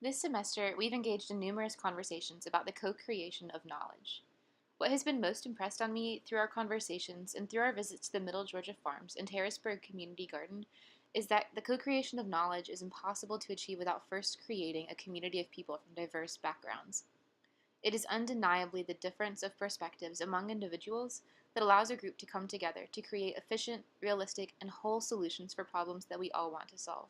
This semester, we've engaged in numerous conversations about the co-creation of knowledge. What has been most impressed on me through our conversations and through our visits to the Middle Georgia Farms and Harrisburg Community Garden is that the co-creation of knowledge is impossible to achieve without first creating a community of people from diverse backgrounds. It is undeniably the difference of perspectives among individuals that allows a group to come together to create efficient, realistic, and whole solutions for problems that we all want to solve.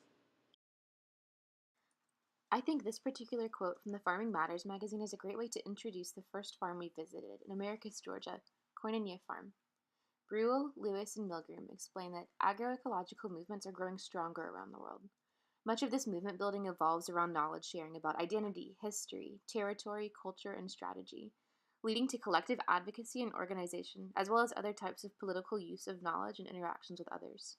I think this particular quote from the Farming Matters magazine is a great way to introduce the first farm we visited in Americus, Georgia, Koinonia Farm. Brule, Lewis, and Milgram explain that agroecological movements are growing stronger around the world. Much of this movement building evolves around knowledge sharing about identity, history, territory, culture, and strategy, leading to collective advocacy and organization, as well as other types of political use of knowledge and interactions with others.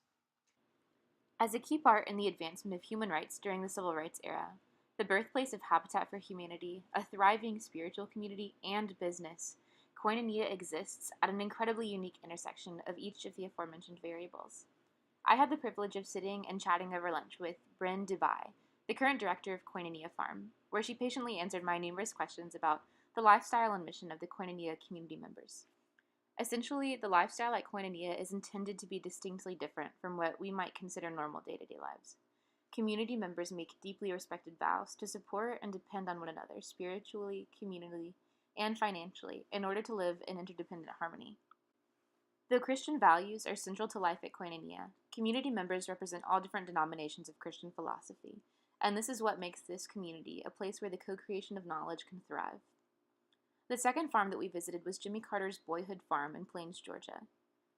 As a key part in the advancement of human rights during the Civil Rights era, the birthplace of Habitat for Humanity, a thriving spiritual community, and business, Koinonia exists at an incredibly unique intersection of each of the aforementioned variables. I had the privilege of sitting and chatting over lunch with Bryn Dubai, the current director of Koinonia Farm, where she patiently answered my numerous questions about the lifestyle and mission of the Koinonia community members. Essentially, the lifestyle at Koinonia is intended to be distinctly different from what we might consider normal day-to-day lives. Community members make deeply respected vows to support and depend on one another spiritually, communally, and financially in order to live in interdependent harmony. Though Christian values are central to life at Koinonia, community members represent all different denominations of Christian philosophy, and this is what makes this community a place where the co-creation of knowledge can thrive. The second farm that we visited was Jimmy Carter's boyhood farm in Plains, Georgia.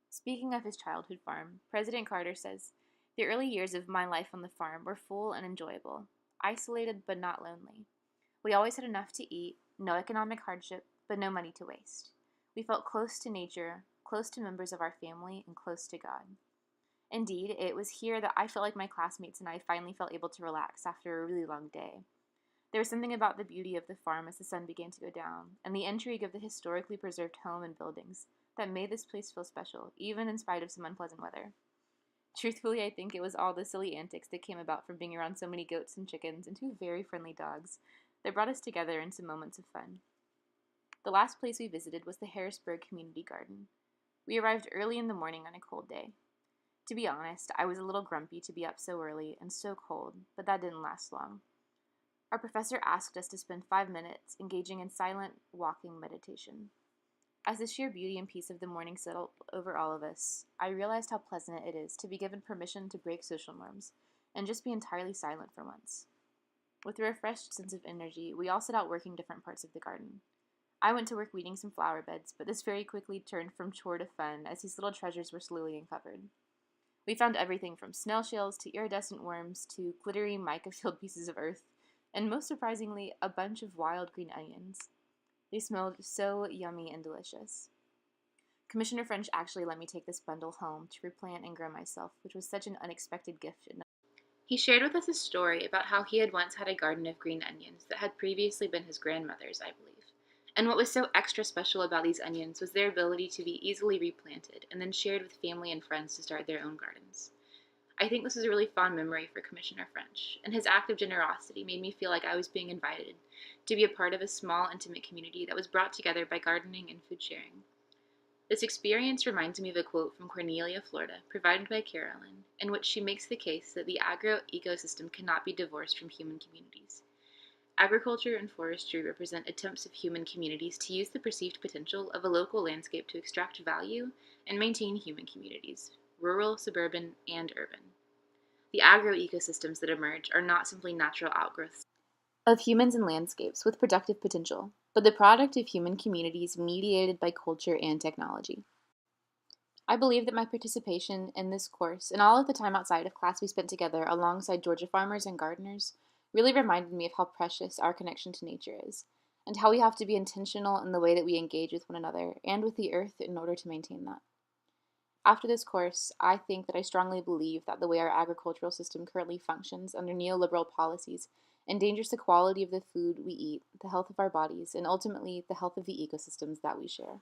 Speaking of his childhood farm, President Carter says, "The early years of my life on the farm were full and enjoyable, isolated but not lonely. We always had enough to eat, no economic hardship, but no money to waste. We felt close to nature, close to members of our family, and close to God." Indeed, it was here that I felt like my classmates and I finally felt able to relax after a really long day. There was something about the beauty of the farm as the sun began to go down, and the intrigue of the historically preserved home and buildings that made this place feel special, even in spite of some unpleasant weather. Truthfully, I think it was all the silly antics that came about from being around so many goats and chickens and two very friendly dogs that brought us together in some moments of fun. The last place we visited was the Harrisburg Community Garden. We arrived early in the morning on a cold day. To be honest, I was a little grumpy to be up so early and so cold, but that didn't last long. Our professor asked us to spend 5 minutes engaging in silent, walking meditation. As the sheer beauty and peace of the morning settled over all of us, I realized how pleasant it is to be given permission to break social norms and just be entirely silent for once. With a refreshed sense of energy, we all set out working different parts of the garden. I went to work weeding some flower beds, but this very quickly turned from chore to fun as these little treasures were slowly uncovered. We found everything from snail shells to iridescent worms to glittery mica-filled pieces of earth, and most surprisingly, a bunch of wild green onions. They smelled so yummy and delicious. Commissioner French actually let me take this bundle home to replant and grow myself, which was such an unexpected gift. He shared with us a story about how he had once had a garden of green onions that had previously been his grandmother's, I believe. And what was so extra special about these onions was their ability to be easily replanted and then shared with family and friends to start their own gardens. I think this is a really fond memory for Commissioner French, and his act of generosity made me feel like I was being invited to be a part of a small, intimate community that was brought together by gardening and food sharing. This experience reminds me of a quote from Cornelia, Florida, provided by Carolyn, in which she makes the case that the agro-ecosystem cannot be divorced from human communities. Agriculture and forestry represent attempts of human communities to use the perceived potential of a local landscape to extract value and maintain human communities, rural, suburban, and urban. The agroecosystems that emerge are not simply natural outgrowths of humans and landscapes with productive potential, but the product of human communities mediated by culture and technology. I believe that my participation in this course and all of the time outside of class we spent together alongside Georgia farmers and gardeners really reminded me of how precious our connection to nature is, and how we have to be intentional in the way that we engage with one another and with the earth in order to maintain that. After this course, I think that I strongly believe that the way our agricultural system currently functions under neoliberal policies endangers the quality of the food we eat, the health of our bodies, and ultimately the health of the ecosystems that we share.